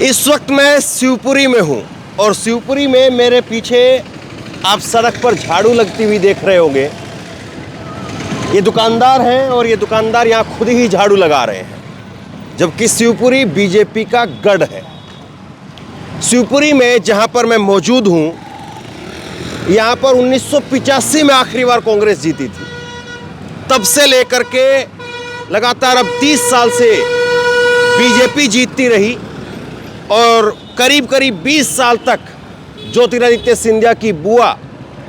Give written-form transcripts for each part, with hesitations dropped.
इस वक्त मैं शिवपुरी में हूँ और शिवपुरी में मेरे पीछे आप सड़क पर झाड़ू लगती हुई देख रहे होंगे। ये दुकानदार हैं और ये दुकानदार यहाँ खुद ही झाड़ू लगा रहे हैं, जबकि शिवपुरी बीजेपी का गढ़ है। शिवपुरी में जहाँ पर मैं मौजूद हूँ, यहाँ पर 1985 में आखिरी बार कांग्रेस जीती थी। तब से लेकर के लगातार अब 30 साल से बीजेपी जीतती रही और करीब करीब 20 साल तक ज्योतिरादित्य सिंधिया की बुआ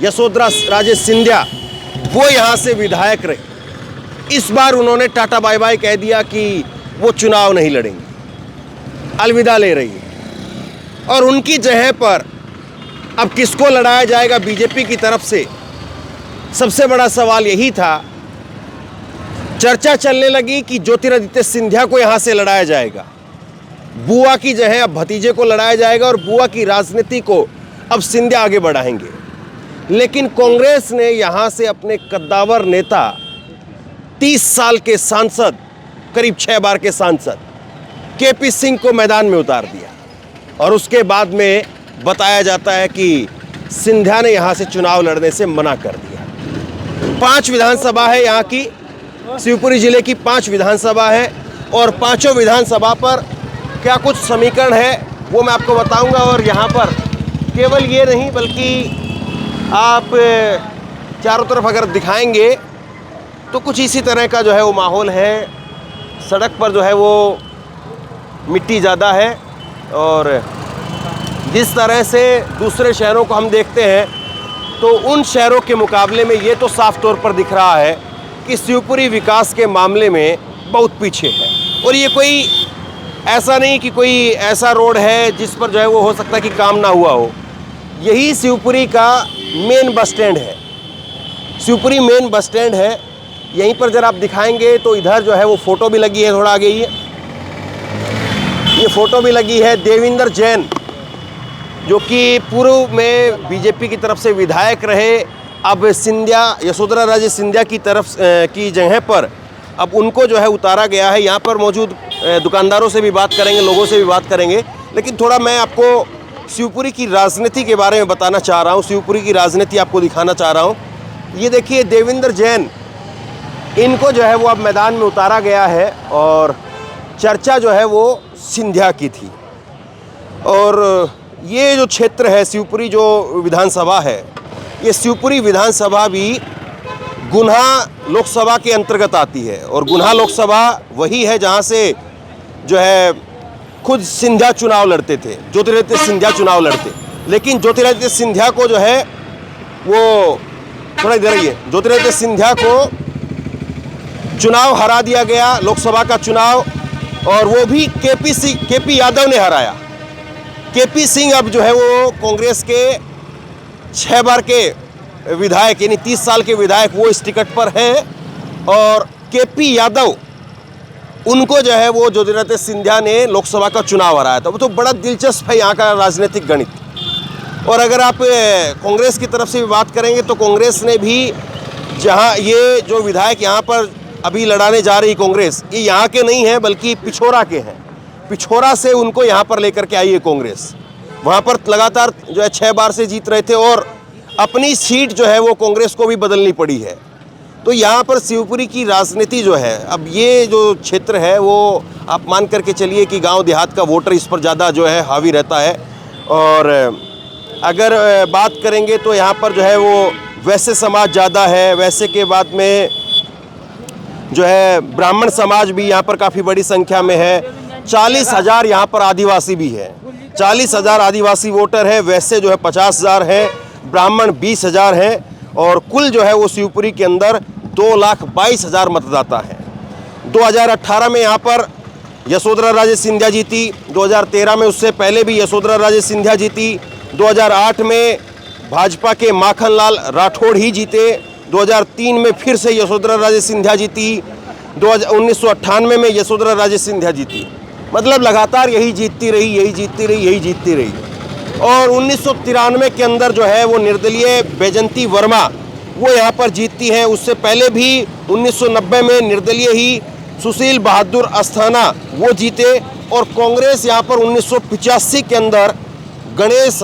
यशोधरा राजे सिंधिया वो यहाँ से विधायक रहे। इस बार उन्होंने टाटा बाय बाय कह दिया कि वो चुनाव नहीं लड़ेंगी, अलविदा ले रही है। और उनकी जगह पर अब किसको लड़ाया जाएगा बीजेपी की तरफ से, सबसे बड़ा सवाल यही था। चर्चा चलने लगी कि ज्योतिरादित्य सिंधिया को यहाँ से लड़ाया जाएगा, बुआ की जगह अब भतीजे को लड़ाया जाएगा और बुआ की राजनीति को अब सिंधिया आगे बढ़ाएंगे। लेकिन कांग्रेस ने यहाँ से अपने कद्दावर नेता, 30 साल के सांसद, करीब 6 बार के सांसद केपी सिंह को मैदान में उतार दिया और उसके बाद में बताया जाता है कि सिंधिया ने यहाँ से चुनाव लड़ने से मना कर दिया। 5 विधानसभा है यहाँ की, शिवपुरी जिले की 5 विधानसभा है और पांचों विधानसभा पर क्या कुछ समीकरण है वो मैं आपको बताऊंगा। और यहाँ पर केवल ये नहीं बल्कि आप चारों तरफ अगर दिखाएंगे तो कुछ इसी तरह का जो है वो माहौल है। सड़क पर जो है वो मिट्टी ज़्यादा है और जिस तरह से दूसरे शहरों को हम देखते हैं तो उन शहरों के मुकाबले में ये तो साफ तौर पर दिख रहा है कि शिवपुरी विकास के मामले में बहुत पीछे है। और ये कोई ऐसा नहीं कि कोई ऐसा रोड है जिस पर जो है वो हो सकता है कि काम ना हुआ हो। यही शिवपुरी का मेन बस स्टैंड है, शिवपुरी मेन बस स्टैंड है। यहीं पर जरा आप दिखाएंगे तो इधर जो है वो फ़ोटो भी लगी है, थोड़ा आगे ही ये फ़ोटो भी लगी है। देविंदर जैन जो कि पूर्व में बीजेपी की तरफ से विधायक रहे, अब सिंधिया यशोधरा राजे सिंधिया की तरफ की जगह पर अब उनको जो है उतारा गया है। यहाँ पर मौजूद दुकानदारों से भी बात करेंगे, लोगों से भी बात करेंगे। लेकिन थोड़ा मैं आपको शिवपुरी की राजनीति के बारे में बताना चाह रहा हूँ, शिवपुरी की राजनीति आपको दिखाना चाह रहा हूँ। ये देखिए देविंदर जैन, इनको जो है वो अब मैदान में उतारा गया है और चर्चा जो है वो सिंधिया की थी। और ये जो क्षेत्र है शिवपुरी जो विधानसभा है, ये शिवपुरी विधानसभा भी गुन्हा लोकसभा के अंतर्गत आती है और गुन्हा लोकसभा वही है जहाँ से जो है खुद सिंधिया चुनाव लड़ते थे, ज्योतिरादित्य सिंधिया चुनाव लड़ते। लेकिन ज्योतिरादित्य सिंधिया को जो है वो थोड़ा इधर ही है, ज्योतिरादित्य सिंधिया को चुनाव हरा दिया गया, लोकसभा का चुनाव, और वो भी केपी यादव ने हराया। केपी सिंह अब जो है वो कांग्रेस के 6 बार के विधायक यानी 30 साल के विधायक वो इस टिकट पर हैं और केपी यादव उनको जो है वो ज्योतिरादित्य सिंधिया ने लोकसभा का चुनाव हराया था। वो तो बड़ा दिलचस्प है यहाँ का राजनीतिक गणित। और अगर आप कांग्रेस की तरफ से भी बात करेंगे तो कांग्रेस ने भी, जहाँ ये जो विधायक यहाँ पर अभी लड़ाने जा रही कांग्रेस, ये यहाँ के नहीं हैं बल्कि पिछोरा के हैं। पिछोरा से उनको यहाँ पर लेकर के आई है कांग्रेस। वहाँ पर लगातार जो है 6 बार से जीत रहे थे और अपनी सीट जो है वो कांग्रेस को भी बदलनी पड़ी है। तो यहाँ पर शिवपुरी की राजनीति जो है, अब ये जो क्षेत्र है वो आप मान करके चलिए कि गांव देहात का वोटर इस पर ज़्यादा जो है हावी रहता है। और अगर बात करेंगे तो यहाँ पर जो है वो वैश्य समाज ज़्यादा है। वैश्य के बाद में जो है ब्राह्मण समाज भी यहाँ पर काफ़ी बड़ी संख्या में है। 40,000 यहाँ पर आदिवासी भी है, 40,000 आदिवासी वोटर है। वैश्य जो है 50,000 है, ब्राह्मण 20,000 हैं और कुल जो है वो शिवपुरी के अंदर 2,22,000 मतदाता हैं। 2018 में यहाँ पर यशोधरा राजे सिंधिया जीती, 2013 में उससे पहले भी यशोधरा राजे सिंधिया जीती, 2008 में भाजपा के माखनलाल राठौड़ ही जीते, 2003 में फिर से यशोधरा राजे सिंधिया जीती, 1998 में यशोधरा राजे सिंधिया जीती। मतलब लगातार यही जीतती रही, यही जीतती रही, यही जीतती रही। और 1993 के अंदर जो है वो निर्दलीय बैजंती वर्मा वो यहाँ पर जीतती हैं। उससे पहले भी 1990 में निर्दलीय ही सुशील बहादुर अस्थाना वो जीते और कांग्रेस यहाँ पर 1985 के अंदर गणेश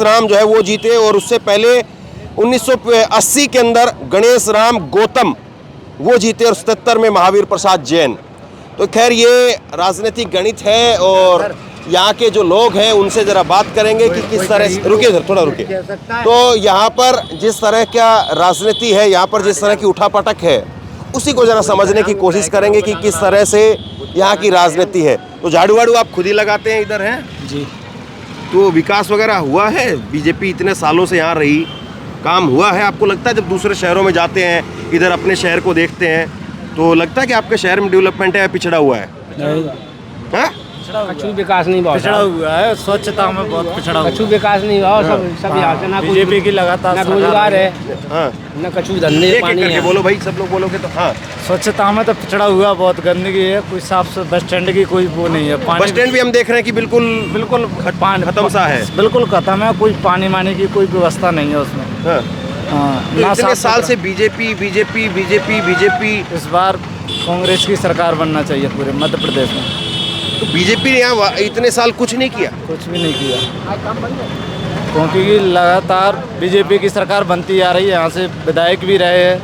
राम जो है वो जीते, और उससे पहले 1980 के अंदर गणेश राम गौतम वो जीते, और 77 में महावीर प्रसाद जैन। तो खैर ये राजनीतिक गणित है, और यहाँ के जो लोग हैं उनसे ज़रा बात करेंगे कि किस तरह से, रुकिए सर थोड़ा रुकिए। तो यहाँ पर जिस तरह का राजनीति है, यहाँ पर जिस तरह की उठापटक है, उसी को ज़रा समझने की कोशिश करेंगे कि किस तरह से यहाँ की राजनीति है। तो झाड़ू वाड़ू आप खुद ही लगाते हैं इधर, हैं जी? तो विकास वगैरह हुआ है? बीजेपी इतने सालों से यहाँ रही, काम हुआ है? आपको लगता है जब दूसरे शहरों में जाते हैं, इधर अपने शहर को देखते हैं, तो लगता है कि आपके शहर में डेवलपमेंट है या पिछड़ा हुआ है? नहीं, कछु विकास नहीं हुआ, पिछड़ा हुआ है। स्वच्छता में बहुत पिछड़ा हुआ। कछु विकास नहीं हुआ, सब यहाँ से ना बीजेपी की लगातार ना रोजगार है, हाँ, ना कछु धंधे एक पानी करके है। बोलो भाई, सब लोग बोलोगे तो। हाँ, स्वच्छता में तो पिछड़ा हुआ, बहुत गंदगी है, कोई साफ बस स्टैंड की कोई वो नहीं है। बस स्टैंड भी हम देख रहे हैं कि बिल्कुल खत्म सा है। बिल्कुल खत्म है, कोई पानी मानी की कोई व्यवस्था नहीं है उसमें। हाँ। हाँ, तो ना इतने साफ साल सुथरा। से बीजेपी। इस बार कांग्रेस की सरकार बनना चाहिए पूरे मध्य प्रदेश में। तो बीजेपी ने यहाँ इतने साल कुछ नहीं किया। कुछ भी नहीं किया, क्योंकि लगातार बीजेपी की सरकार बनती आ रही है। यहाँ से विधायक भी रहे हैं,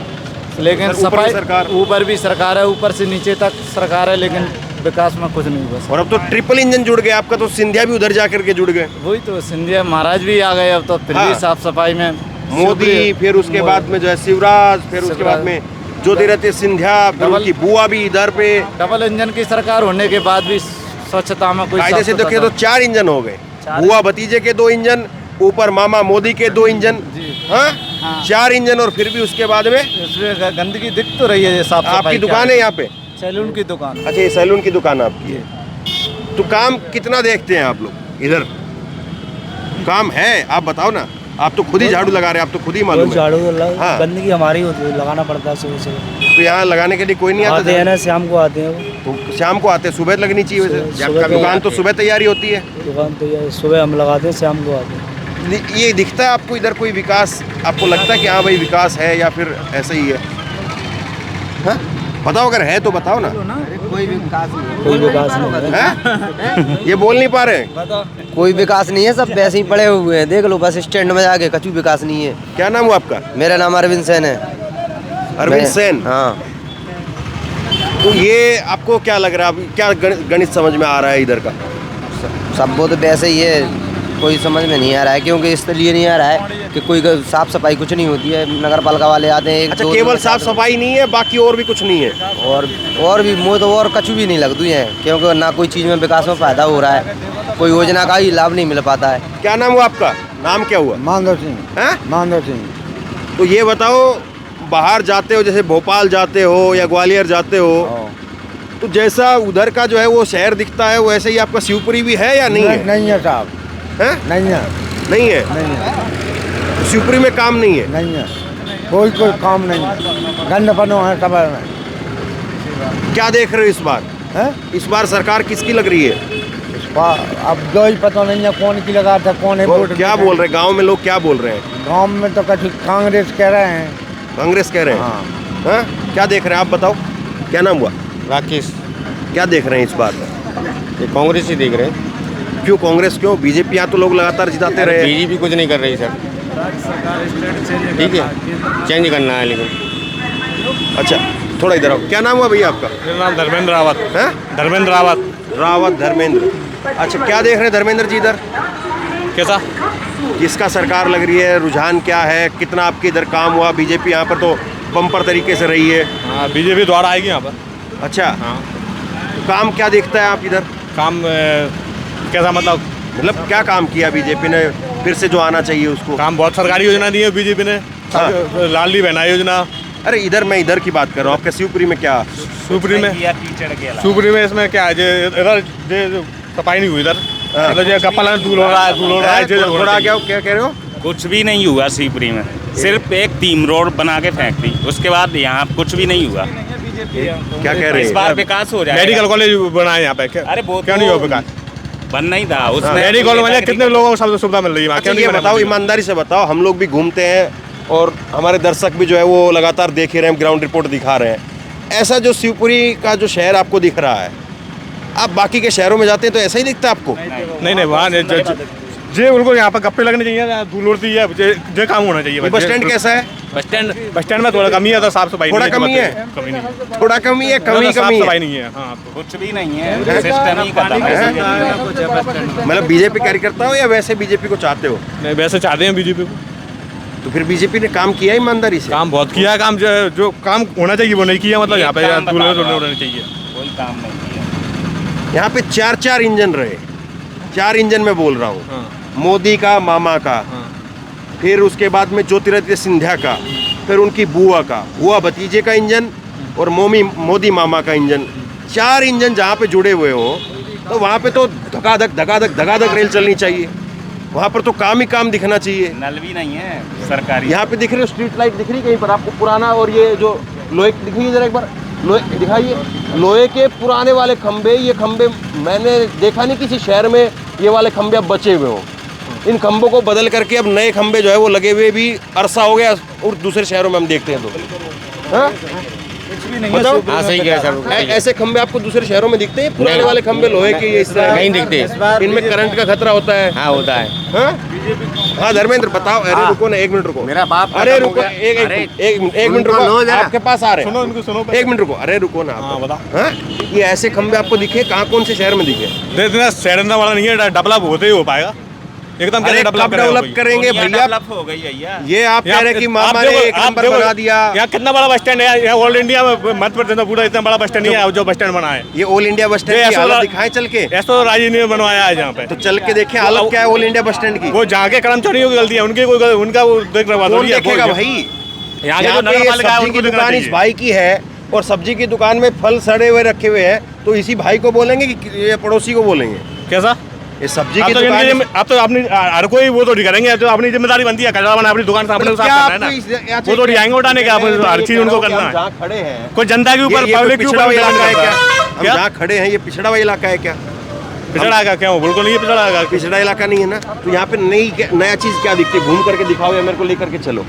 लेकिन सर, ऊपर भी सफाई सरकार। ऊपर भी सरकार है, ऊपर से नीचे तक सरकार है, लेकिन विकास में कुछ नहीं हुआ। और अब तो ट्रिपल इंजन जुड़ गया आपका, तो सिंधिया भी उधर जाकर के जुड़ गए, वही तो, सिंधिया महाराज भी आ गए अब तो, फिर हाँ। भी साफ सफाई में मोदी, फिर उसके बाद में जो है शिवराज, फिर उसके बाद में ज्योतिरादित्य सिंधिया, फिर डबल- उनकी बुआ भी इधर पे। डबल इंजन की सरकार होने के बाद भी स्वच्छता में कोई कायदे से साफ देखिए तो 4 इंजन हो गए, बुआ भतीजे के 2 इंजन, ऊपर मामा मोदी के 2 इंजन, जी। हाँ, हाँ। 4 इंजन, और फिर भी उसके बाद में इसमें गंदगी दिख तो रही है। ये साफ आपकी सफाई दुकान है यहाँ पे? सैलून की दुकान। अच्छा, ये सैलून की दुकान आपकी है। तो काम कितना देखते हैं आप लोग इधर? काम है? आप बताओ ना, आप तो खुद ही झाड़ू लगा रहे हैं, आप तो खुद ही मालूम है। झाड़ू हाँ। गंदगी हमारी होती है, लगाना पड़ता है सुबह से। तो यहाँ लगाने के लिए कोई नहीं आते हैं आता? ना, शाम को आते हैं वो। तो शाम को आते हैं, सुबह लगनी चाहिए वैसे। सुबह आपका तो दुकान तो सुबह तैयारी होती है। दुकान तो ये सुबह हम लगाते हैं, शाम को आते हैं। ये दिखता है आपको इधर कोई विकास? आपको लगता है कि हाँ भाई विकास है, या फिर ऐसा ही है? हाँ? बताओ, अगर है तो बताओ ना। कोई विकास नहीं है। हैं? ये बोल नहीं पा रहे? कोई विकास नहीं है, सब वैसे ही पड़े हुए हैं। देख लो बस स्टैंड में जाके, कछु विकास नहीं है। क्या नाम हुआ आपका? मेरा नाम अरविंद सेन है। अरविंद सेन। हाँ। तो ये आपको क्या लग रहा है, क्या गणित समझ में आ रहा है इधर का? सब वो तो वैसे ही है, कोई समझ में नहीं आ रहा है, क्योंकि इसलिए नहीं आ रहा है कि कोई साफ सफाई कुछ नहीं होती है। नगर पालिका वाले आते हैं, अच्छा, केवल साफ सफाई नहीं है, बाकी और भी कुछ नहीं है? और भी मुँह तो और कछु भी नहीं लगती है, क्योंकि ना कोई चीज़ में विकास में फायदा हो रहा है, कोई योजना का ही लाभ नहीं मिल पाता है। क्या नाम हुआ आपका? नाम क्या हुआ? मानदेव सिंह। हैं? मानदेव सिंह। तो ये बताओ, बाहर जाते हो, जैसे भोपाल जाते हो या ग्वालियर जाते हो, तो जैसा उधर का जो है वो शहर दिखता है, वैसे ही आपका शिवपुरी भी है या नहीं है? नहीं है साहब, हैं? नहीं है, नहीं है? नहीं है, शिवपुरी में काम नहीं है? नहीं है, कोई काम नहीं। गंद पनो है सब में। क्या देख रहे हो इस बार? हैं? इस बार सरकार किसकी लग रही है? अब दो ही पता नहीं है कौन की लगा था, कौन है वोट। क्या बोल रहे हैं गांव में लोग, क्या बोल रहे हैं? गाँव में तो कछु कांग्रेस कह रहे हैं। कांग्रेस कह रहे हैं? हाँ। हाँ? क्या देख रहे हैं आप बताओ? क्या नाम हुआ? राकेश। क्या देख रहे हैं इस बार? ये कांग्रेस ही देख रहे हैं। क्यों कांग्रेस क्यों? बीजेपी यहाँ तो लोग लगातार जिताते रहे हैं। बीजेपी कुछ नहीं कर रही सर। ठीक है, चेंज करना है लेकिन। अच्छा, थोड़ा इधर आओ। क्या नाम हुआ भैया आपका? मेरा नाम धर्मेंद्र रावत है। हैं? धर्मेंद्र रावत। धर्मेंद्र। अच्छा, क्या देख रहे हैं धर्मेंद्र जी इधर? कैसा? किसका सरकार लग रही है? रुझान क्या है? कितना आपके इधर काम हुआ? बीजेपी यहाँ पर तो बम्पर तरीके से रही है। हाँ, बीजेपी द्वारा आएगी यहाँ पर। अच्छा, हाँ। तो काम क्या दिखता है आप इधर? काम कैसा मतलब? मतलब क्या काम किया बीजेपी ने फिर से जो आना चाहिए उसको? काम बहुत सरकारी योजना दी है बीजेपी ने। हाँ। लाडली बहना योजना। अरे इधर, मैं इधर की बात कर रहा हूँ। आपके शिवपुरी में क्या? शिवपुरी में इसमें क्या है, इधर सफाई नहीं हुई इधर। हाँ। मतलब ये कपल धूल हो रहा है, थोड़ा क्या कह रहे हो? कुछ भी नहीं हुआ शिवपुरी में, सिर्फ एक टीम रोड बना के फेंक दी, उसके बाद यहाँ कुछ भी नहीं हुआ। क्या कह रहे इस हैं? बार विकास हो जाएगा। मेडिकल कॉलेज बनाए यहाँ पे। अरे वो क्यों तो नहीं हुआ विकास? बनना ही था उसमें। मेडिकल कॉलेज में कितने लोगों को सुविधा मिल रही है? अच्छा, ये बताओ, ईमानदारी से बताओ, हम लोग भी घूमते हैं और हमारे दर्शक भी जो है वो लगातार देख ही रहे हैं, ग्राउंड रिपोर्ट दिखा रहे हैं। ऐसा जो शिवपुरी का जो शहर आपको दिख रहा है, आप बाकी के शहरों में जाते हैं तो ऐसा ही दिखता है आपको? नहीं वहाँ जे उनको यहाँ पर गप्पे लगने चाहिए, धूल उड़ती है, जे काम होना चाहिए। बस स्टैंड कैसा है? बस स्टैंड में थोड़ा कमी है, तो साफ सफाई थोड़ा कमी है, कमी नहीं, थोड़ा कमी है, कमी साफ है। सफाई नहीं है। हाँ, कुछ भी नहीं है, सिस्टम ही खत्म है। मतलब बीजेपी कार्यकर्ता हो या वैसे बीजेपी को चाहते हो? नहीं, वैसे चाहते हैं बीजेपी को। तो फिर बीजेपी ने काम किया ईमानदारी से? काम बहुत किया है, काम जो काम होना चाहिए वो नहीं किया। मतलब यहाँ पे धूल उड़नी चाहिए, कोई काम नहीं किया। यहाँ पे 4 इंजन रहे, 4 इंजन में बोल रहा हूँ। मोदी का, मामा का, फिर उसके बाद में ज्योतिरादित्य सिंधिया का, फिर उनकी बुआ का, बुआ भतीजे का इंजन और मोदी मामा का इंजन। 4 इंजन जहाँ पे जुड़े हुए हो तो वहाँ पे तो धकाधक रेल चलनी चाहिए। वहाँ पर तो काम ही काम दिखना चाहिए। नल भी नहीं है सरकारी। यहाँ पे दिख रही है स्ट्रीट लाइट दिख रही कहीं पर आपको पुराना, और ये जो लोहे दिख रही है, जरा एक बार लोहे दिखाइए। लोहे के पुराने वाले खंबे, ये खंबे मैंने देखा नहीं किसी शहर में ये वाले खंबे अब बचे हुए हों। इन खंबों को बदल करके अब नए खंबे जो है वो लगे हुए भी अरसा हो गया, और दूसरे शहरों में हम देखते हैं तो हाँ? बताओ। हाँ सही कह सर। ऐसे खंबे आपको दूसरे शहरों में दिखते हैं? पुराने वाले खंबे लोहे के ये इस तरह नहीं दिखते, इनमें करंट का खतरा होता है। हाँ होता है। हाँ धर्मेंद्र बताओ। अरे रुको ना, 1 मिनट रुको। मेरा बाप अरे रुको, एक मिनट रुको, आपके पास आ रहे हैं। सुनो इनको, सुनो 1 मिनट रुको। अरे रुको ना। हाँ बताओ। हाँ, ये ऐसे खंबे आपको दिखे कहाँ, कौन से शहर में दिखे? देखना शहर वाला नहीं है, डेवलप होते ही हो पाएगा एकदम। अरे कब डेवलप करेंगे भैया? डेवलप हो गई भैया। ये आप कह रहे हैं कि मामा ने एक नंबर बना दिया। यहाँ कितना बड़ा बस स्टैंड है, यहाँ ऑल इंडिया में मध्य प्रदेश में पूरा इतना बड़ा बस स्टैंड नहीं है जो बस स्टैंड बना है। ये ऑल इंडिया बस स्टैंड की हालत दिखाएं चल के। ऐसा राजी ने बनवाया है यहाँ पे, तो चल के देखें हालत क्या है ऑल इंडिया बस स्टैंड की। वो जहाँ के कर्मचारियों की गलती है, उनकी कोई उनका वो देख रहा कौन देखेगा भाई? यहाँ यहाँ पे ये सब्जी की दुकान इस भाई की है, और सब्जी की दुकान में फल सड़े हुए रखे हुए हैं, तो इसी भाई को बोलेंगे कि ये पड़ोसी को बोलेंगे? कैसा? ये सब्जी की दुकान आप तो अपनी हर कोई वो तो नहीं करेंगे, जो अपनी जिम्मेदारी बनती है कचरा बना अपनी दुकान से अपने साफ करना है ना। वो तो आएंगे उठाने का, हर चीज उनको करना है। जहाँ खड़े हैं कोई जनता के ऊपर, पब्लिक के ऊपर इलाका है क्या? हम जहाँ खड़े हैं ये पिछड़ा हुआ इलाका है क्या? पिछड़ा का क्या? बिल्कुल नहीं है पिछड़ा का। पिछड़ा इलाका नहीं है ना। तो यहाँ पे नया चीज क्या दिखती है? घूम करके दिखाओ या मेरे को लेकर के चलो।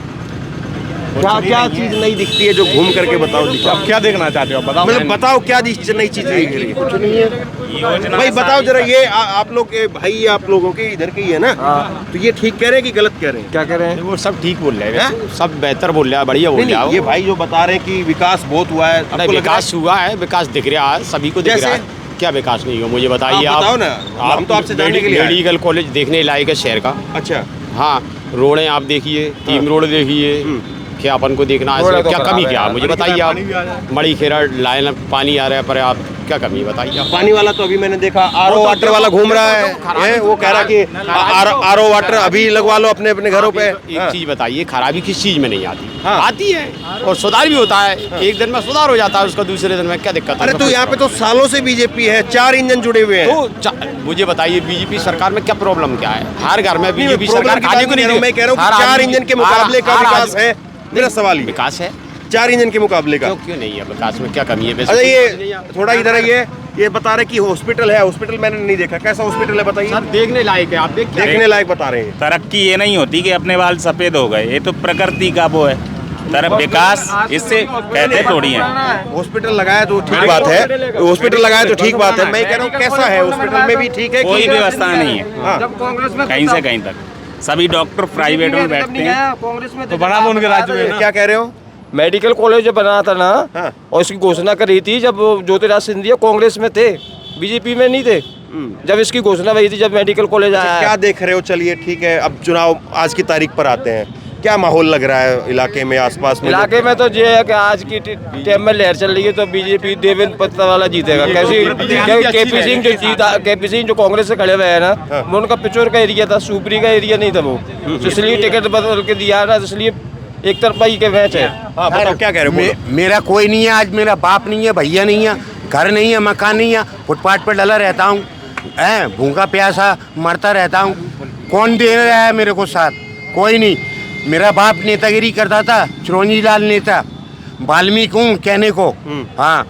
क्या चीज नहीं दिखती है जो घूम करके बताओ? आप क्या देखना चाहते हो बताओ? मतलब बताओ क्या नई चीज दिख रही है? कुछ नहीं है भाई, बताओ जरा। ये आप लोग के भाई, आप लोगों के इधर के ही है ना, तो ये ठीक कह रहे हैं कि गलत कह रहे हैं? क्या कह रहे हैं? वो सब ठीक बोल रहे हैं, सब बेहतर बोल रहे हैं, बढ़िया बोल रहे हैं। ये भाई जो बता रहे हैं कि विकास बहुत हुआ है, आपको विकास हुआ है, विकास दिख रहा है, सभी को दिख रहा है। क्या विकास नहीं हो मुझे बताइए आप। बताओ ना, हम तो आपसे जानने के लिए। मेडिकल कॉलेज देखने लायक है शहर का। अच्छा। हाँ, रोडें आप देखिए, टीम रोड देखिए, क्या अपन को देखना है, क्या कमी क्या मुझे बताइए आप। मड़ी खेरा लाइन पानी आ रहा है, पर आप क्या कमी बताइए। पानी वाला तो अभी मैंने देखा आरओ वाटर वाला घूम रहा है, वो कह रहा कि आरओ वाटर अभी लगवा लो अपने अपने घरों पे। एक चीज बताइए, खराबी किस चीज में नहीं आती? आती है, और सुधार भी होता है। एक दिन में सुधार हो जाता है, उसका दूसरे दिन में क्या दिक्कत है? अरे तो यहाँ पे तो सालों से बीजेपी है, 4 इंजन जुड़े हुए हैं। तो मुझे बताइए बीजेपी सरकार में क्या प्रॉब्लम क्या है? हर घर में बीजेपी सरकार खाने को नहीं। मैं कह रहा हूँ 4 इंजन के मुकाबले का विकास है, मेरा सवाल ही। विकास है 4 इंजन के मुकाबले का? क्यों नहीं है? विकास में क्या कमी है? अच्छा ये थोड़ा इधर है, ये बता रहे कि हॉस्पिटल है। हॉस्पिटल मैंने नहीं देखा, कैसा हॉस्पिटल है बताइए? सर देखने लायक है, आप देखने लायक बता रहे हैं। तरक्की ये नहीं होती कि अपने बाल सफेद हो गए, ये तो प्रकृति का वो है। तरफ विकास इससे कहते थोड़ी है। हॉस्पिटल लगाया तो ठीक बात है, हॉस्पिटल लगाया तो ठीक बात है। मैं कह रहा हूँ कैसा है हॉस्पिटल में भी ठीक है? कोई व्यवस्था नहीं है कहीं से कहीं तक, सभी डॉक्टर प्राइवेट में बैठते हैं। तो बना दो उनके राज्य में। क्या कह रहे हो? मेडिकल कॉलेज जो बना था ना, और इसकी घोषणा करी थी जब ज्योतिरादित्य सिंधिया कांग्रेस में थे, बीजेपी में नहीं थे, जब इसकी घोषणा हुई थी, जब मेडिकल कॉलेज आया। क्या देख रहे हो? चलिए ठीक है, अब चुनाव आज की तारीख पर आते हैं, क्या माहौल लग रहा है इलाके में, आसपास में? इलाके में तो ये है कि आज की टाइम में लहर चल रही है, तो बीजेपी देवेंद्र फडणवीस जीतेगा। कैसी केपी सिंह जो कांग्रेस से खड़े हुए हैं ना, वो उनका पिछोर का एरिया था, सुपरी का एरिया नहीं था वो, इसलिए टिकट बदल के दिया ना, इसलिए एक तरफा ही के मैच है। हाँ बताओ क्या कह रहे हो? मेरा कोई नहीं है आज, मेरा बाप नहीं है, भैया नहीं है, घर नहीं है, मकान नहीं है, फुटपाथ पर डला रहता हूँ, भूखा प्यासा मरता रहता हूँ। कौन दे रहा है मेरे को साथ? कोई नहीं। मेरा बाप नेतागिरी करता था, चिरंजीवी लाल नेता, वाल्मीकि हूँ कहने को। हाँ,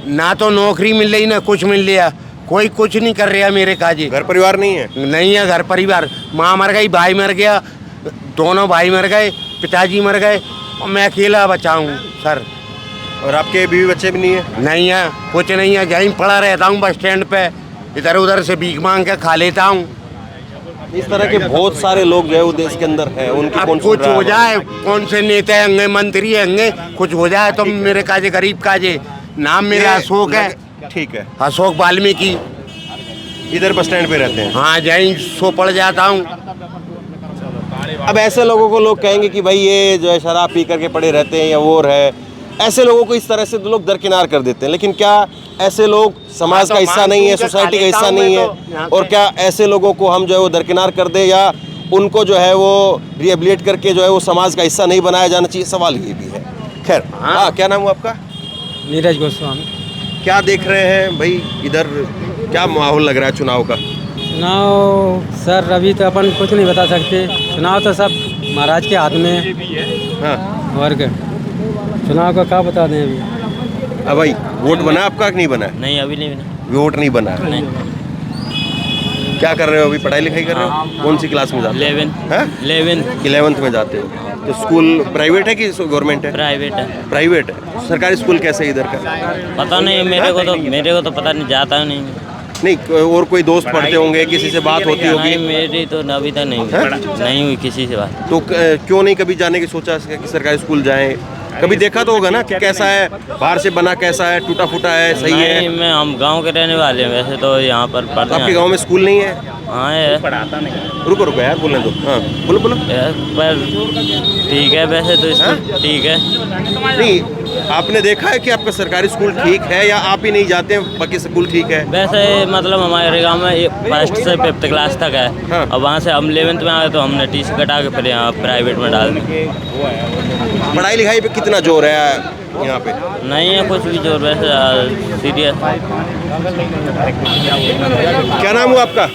ना तो नौकरी मिल रही ना कुछ मिल रहा, कोई कुछ नहीं कर रहा मेरे काजी। घर परिवार नहीं है? नहीं है घर परिवार। माँ मर गई, भाई मर गया, दोनों भाई मर गए, पिताजी मर गए, और मैं अकेला बचा हूँ सर। और आपके बीवी बच्चे भी नहीं है? नहीं है, कुछ नहीं है, यहीं पड़ा रहता हूँ बस स्टैंड पे, इधर उधर से भीख मांग के खा लेता हूँ। इस तरह के बहुत सारे लोग जो है वो देश के अंदर है, उनकी अब कौन सुन कुछ रहा है? हो जाए, कौन से नेता होंगे, मंत्री होंगे, कुछ हो जाए तो मेरे काजे गरीब काजे। नाम मेरा अशोक है। ठीक है। अशोक वाल्मीकि। इधर बस स्टैंड पे रहते हैं? हाँ, यहीं सो पड़ जाता हूँ। अब ऐसे लोगों को लोग कहेंगे कि भाई ये जो है शराब पी करके पड़े रहते हैं या वो है, ऐसे लोगों को इस तरह से लोग दरकिनार कर देते हैं। लेकिन क्या ऐसे लोग समाज का हिस्सा नहीं है, सोसाइटी का हिस्सा नहीं है? और क्या ऐसे लोगों को हम जो है वो दरकिनार कर दें या उनको जो है वो रिहेबिलिटेट करके जो है वो समाज का हिस्सा नहीं बनाया जाना चाहिए? सवाल ये भी है। खैर, हाँ, क्या नाम हुआ आपका? नीरज गोस्वामी। क्या देख रहे हैं भाई इधर, क्या माहौल लग रहा है चुनाव का? चुनाव सर अभी तो अपन कुछ नहीं बता सकते, चुनाव तो सब महाराज के हाथ में है। हाँ, और क्या चुनाव का क्या बता दें अभी? अब भाई वोट बना आपका कि नहीं बना? नहीं, अभी नहीं बना। वोट नहीं बना? नहीं। क्या कर रहे हो अभी? पढ़ाई लिखाई कर रहे हो? कौन सी क्लास में जाते हो? 11th में जाते हो। तो स्कूल प्राइवेट है कि गवर्नमेंट है? प्राइवेट है। प्राइवेट है। सरकारी स्कूल कैसे है इधर का? पता नहीं, मेरे को तो पता नहीं, जाता नहीं। नहीं, और कोई दोस्त पढ़ते होंगे, किसी से बात होती होगी? नहीं, मेरी तो अभी तक नहीं हुई किसी से बात। तो क्यों नहीं कभी जाने की सोचा कि सरकारी स्कूल जाएं? कभी देखा तो होगा ना कि कैसा है, बाहर से बना कैसा है, टूटा फूटा है, सही है? मैं हम गांव के रहने वाले हैं, वैसे तो यहाँ पर पढ़ते हैं। आपके गांव में स्कूल नहीं है? हाँ है, पढ़ाता नहीं। रुको यार, बोलने दो। हाँ, बोलो। पर ठीक है, वैसे तो स्कूल ठीक है। नहीं, आपने देखा है कि आपका सरकारी स्कूल ठीक है या आप ही नहीं जाते हैं, बाकी स्कूल ठीक है? वैसे मतलब हमारे गांव में 1st से 5th क्लास तक है। हाँ। अब वहाँ से हम 11th में आए तो हमने टीसी कटा के फिर यहाँ प्राइवेट में डाल दी। पढ़ाई लिखाई पे कितना जोर है यहाँ पे? नहीं है कुछ भी जोर, वैसे सीरियस। क्या नाम हुआ आपका?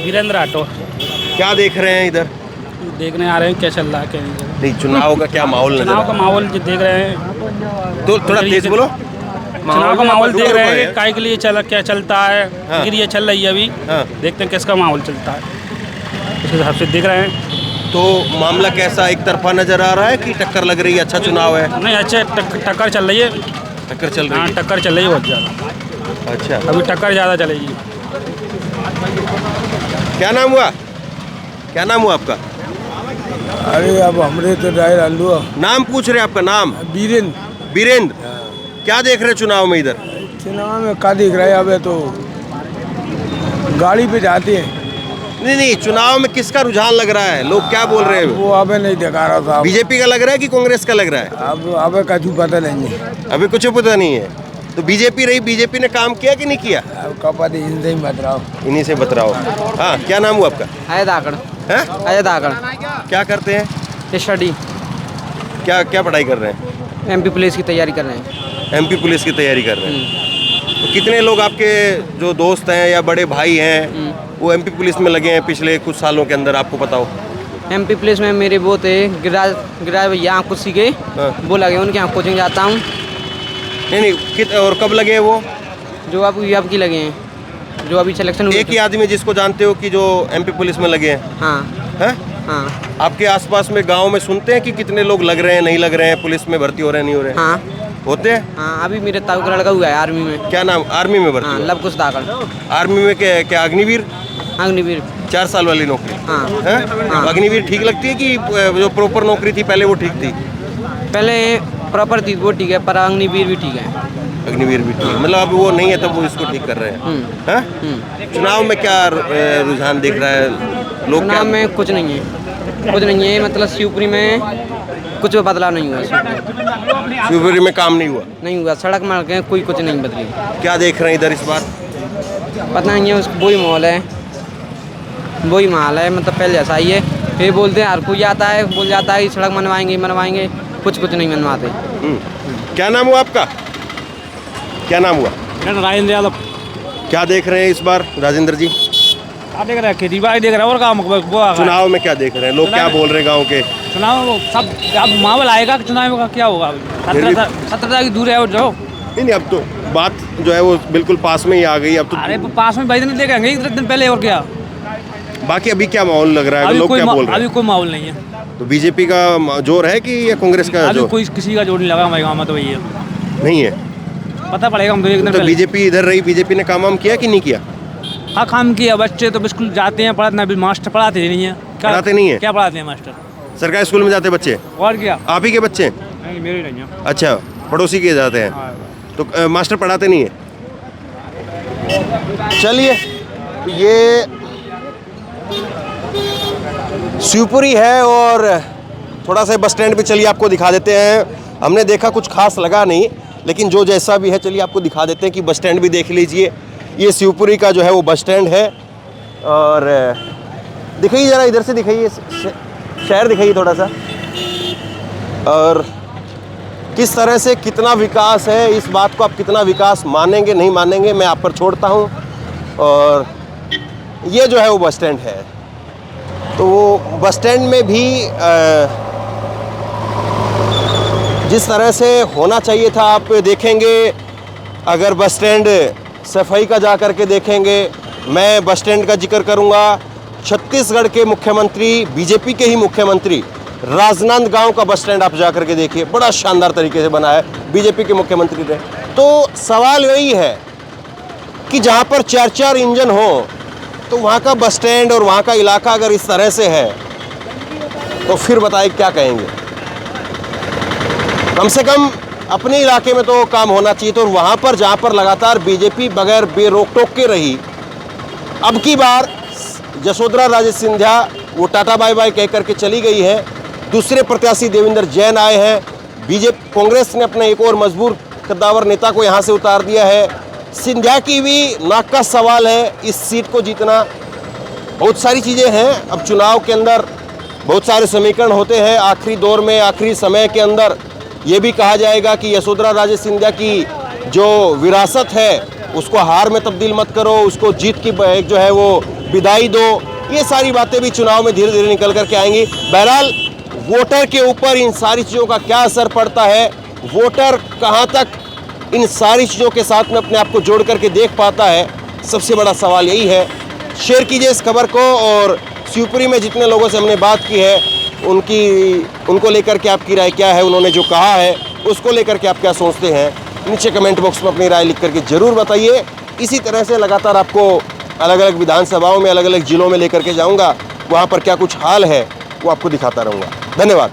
वीरेंद्र राठौर। क्या देख रहे हैं इधर? देखने आ रहे हैं क्या चल रहा है क्या नहीं। नहीं, चुनाव का क्या माहौल नजर चुनाव का आ माहौल जो देख रहे हैं, तो थोड़ा तेज बोलो। चुनाव का माहौल देख रहे हैं, काय के लिए क्या चलता है, हाँ। फिर ये चल रही है अभी। हाँ। देखते हैं किसका माहौल चलता है, उस हिसाब से देख रहे हैं। तो मामला कैसा, एक तरफा नजर आ रहा है कि टक्कर लग रही है? अच्छा चुनाव है? नहीं, अच्छे टक्कर चल रही है। टक्कर चल रही हाँ, है? टक्कर चल रही है बहुत ज़्यादा। अच्छा, अभी टक्कर ज़्यादा चलेगी। क्या नाम हुआ? क्या नाम हुआ आपका? अरे अब हमरे तो डायर आलू नाम पूछ रहे हैं आपका नाम? वीरेंद्र। वीरेंद्र। क्या देख रहे हैं चुनाव में इधर? चुनाव में क्या दिख रहा है? अब तो गाड़ी पे जाते हैं। नहीं, चुनाव में किसका रुझान लग रहा है? लोग क्या बोल रहे हैं? वो अबे नहीं दिखा रहा था। बीजेपी का लग रहा है कि कांग्रेस का लग रहा है? अब कछु पता नहीं है। अभी कुछ पता नहीं है। तो बीजेपी रही, बीजेपी ने काम किया कि नहीं किया? अब कपा इनसे ही मत रहो। इन्हीं से बतराओ। हाँ, क्या नाम हुआ आपका? अजय धाकड़। है? अजय धाकड़। क्या करते हैं? स्टडी। क्या पढ़ाई कर रहे हैं? MP पुलिस की तैयारी कर रहे हैं। MP पुलिस की तैयारी कर रहे हैं। तो कितने लोग आपके जो दोस्त हैं या बड़े भाई हैं वो MP पुलिस में लगे हैं पिछले कुछ सालों के अंदर, आपको पता हो? MP पुलिस में मेरे वो थे गिरिराज भैया कुछ के, हाँ। वो लगे, उनके यहाँ कोचिंग जाता हूँ। नहीं, और कब लगे हैं वो? जो अब की लगे हैं, जो अभी सिलेक्शन हुए। एक ही आदमी जिसको जानते हो कि जो MP पुलिस में लगे हैं? हाँ हैं? हाँ आपके आसपास में गांव में सुनते हैं कि कितने लोग लग रहे हैं, नहीं लग रहे हैं, पुलिस में भर्ती हो रहे हैं, नहीं हो रहे हैं? हाँ होते हैं? हाँ। अभी मेरे ताऊ का लड़का हुआ है आर्मी में। क्या नाम? आर्मी में भर्ती हाँ, हुआ? लवकुश धाकड़। आर्मी में क्या अग्निवीर? अग्निवीर। 4 साल वाली नौकरी? हाँ। हैं? हाँ। अग्निवीर ठीक लगती है कि जो प्रॉपर नौकरी थी पहले वो ठीक थी? पहले प्रॉपर थी वो ठीक है, पर अग्निवीर भी ठीक है। अग्निवीर भी ठीक, मतलब अब वो नहीं है तब वो इसको ठीक कर रहे हैं? हैं? चुनाव में क्या रुझान दिख रहा है? लोग चुनाव में कुछ नहीं है, मतलब शिवपुरी में कुछ बदलाव नहीं हुआ। शिवपुरी में काम नहीं हुआ? नहीं हुआ, सड़क मार्ग है, कोई कुछ नहीं बदली। क्या देख रहे हैं इधर इस बार? पता नहीं है, उसको वही माहौल है, मतलब पहले जैसा ही है। फिर बोलते हैं हर कोई आता है, बोल जाता है सड़क मनवाएंगे, कुछ नहीं मनवाते। क्या नाम हुआ आपका? क्या नाम हुआ? राजेंद्र यादव। क्या देख रहे हैं इस बार राजेंद्र जी? क्या देख रहे हैं? खेती बाड़ी देख रहे हैं और काम चुनाव में क्या देख रहे हैं? लोग क्या बोल रहे हैं गाँव के? चुनाव सब अब माहौल आएगा, चुनाव का क्या होगा? 17 की दूर है वो जो। नहीं, अब तो बात जो है वो बिल्कुल पास में ही आ गई अब तो। अरे पास में 22 दिन देखेंगे, 1 दिन पहले और क्या। बाकी अभी क्या माहौल लग रहा है? लोग क्या बोल रहे हैं? अभी कोई माहौल नहीं है। तो बीजेपी का जोर है कि या कांग्रेस का अभी जोर? कोई किसी का जोर नहीं लगा हमारे गाँव में, तो वही है। नहीं है। पता पड़ेगा हम एक दिन तो बीजेपी इधर रही, बीजेपी ने काम वाम किया कि नहीं किया? हाँ काम किया, बच्चे तो स्कूल जाते हैं पढ़ाते हैं, मास्टर पढ़ाते नहीं है। पढ़ाते नहीं है? क्या पढ़ाते हैं मास्टर? सरकारी स्कूल में जाते बच्चे? और क्या? आप ही के बच्चे? नहीं मेरे नहीं है। अच्छा, पड़ोसी के जाते हैं। तो मास्टर पढ़ाते नहीं है। चलिए, ये शिवपुरी है और थोड़ा सा बस स्टैंड पे चलिए आपको दिखा देते हैं। हमने देखा कुछ खास लगा नहीं, लेकिन जो जैसा भी है चलिए आपको दिखा देते हैं कि बस स्टैंड भी देख लीजिए। ये शिवपुरी का जो है वो बस स्टैंड है और दिखाइए ज़रा, इधर से दिखाइए, शहर दिखाइए थोड़ा सा, और किस तरह से कितना विकास है। इस बात को आप कितना विकास मानेंगे नहीं मानेंगे मैं आप पर छोड़ता हूँ। और ये जो है वो बस स्टैंड है। तो वो बस स्टैंड में भी जिस तरह से होना चाहिए था आप देखेंगे। अगर बस स्टैंड सफाई का जा कर के देखेंगे, मैं बस स्टैंड का जिक्र करूंगा, छत्तीसगढ़ के मुख्यमंत्री, बीजेपी के ही मुख्यमंत्री राजनांदगांव का बस स्टैंड आप जा कर के देखिए, बड़ा शानदार तरीके से बना है, बीजेपी के मुख्यमंत्री ने। तो सवाल यही है कि जहाँ पर 4-4 इंजन हो तो वहाँ का बस स्टैंड और वहाँ का इलाका अगर इस तरह से है तो फिर बताइए क्या कहेंगे। कम से कम अपने इलाके में तो काम होना चाहिए। तो वहाँ पर जहाँ पर लगातार बीजेपी बगैर बेरोक टोक के रही, अब की बार यशोधरा राजे सिंधिया वो टाटा बाय बाय कह करके चली गई है। दूसरे प्रत्याशी देवेंद्र जैन आए हैं। बीजेपी कांग्रेस ने अपने एक और मजबूर कद्दावर नेता को यहाँ से उतार दिया है। सिंधिया की भी नाक का सवाल है इस सीट को जीतना। बहुत सारी चीज़ें हैं, अब चुनाव के अंदर बहुत सारे समीकरण होते हैं। आखिरी दौर में, आखिरी समय के अंदर ये भी कहा जाएगा कि यशोधरा राजे सिंधिया की जो विरासत है उसको हार में तब्दील मत करो, उसको जीत की एक जो है वो विदाई दो। ये सारी बातें भी चुनाव में धीरे धीरे निकल करके आएंगी। बहरहाल वोटर के ऊपर इन सारी चीज़ों का क्या असर पड़ता है, वोटर कहाँ तक इन सारी चीज़ों के साथ में अपने आप को जोड़ करके देख पाता है, सबसे बड़ा सवाल यही है। शेयर कीजिए इस खबर को, और शिवपुरी में जितने लोगों से हमने बात की है उनको लेकर के आपकी राय क्या है, उन्होंने जो कहा है उसको लेकर के आप क्या सोचते हैं, नीचे कमेंट बॉक्स में अपनी राय लिख करके ज़रूर बताइए। इसी तरह से लगातार आपको अलग अलग विधानसभाओं में, अलग अलग जिलों में लेकर के जाऊंगा, वहाँ पर क्या कुछ हाल है वो आपको दिखाता रहूँगा। धन्यवाद।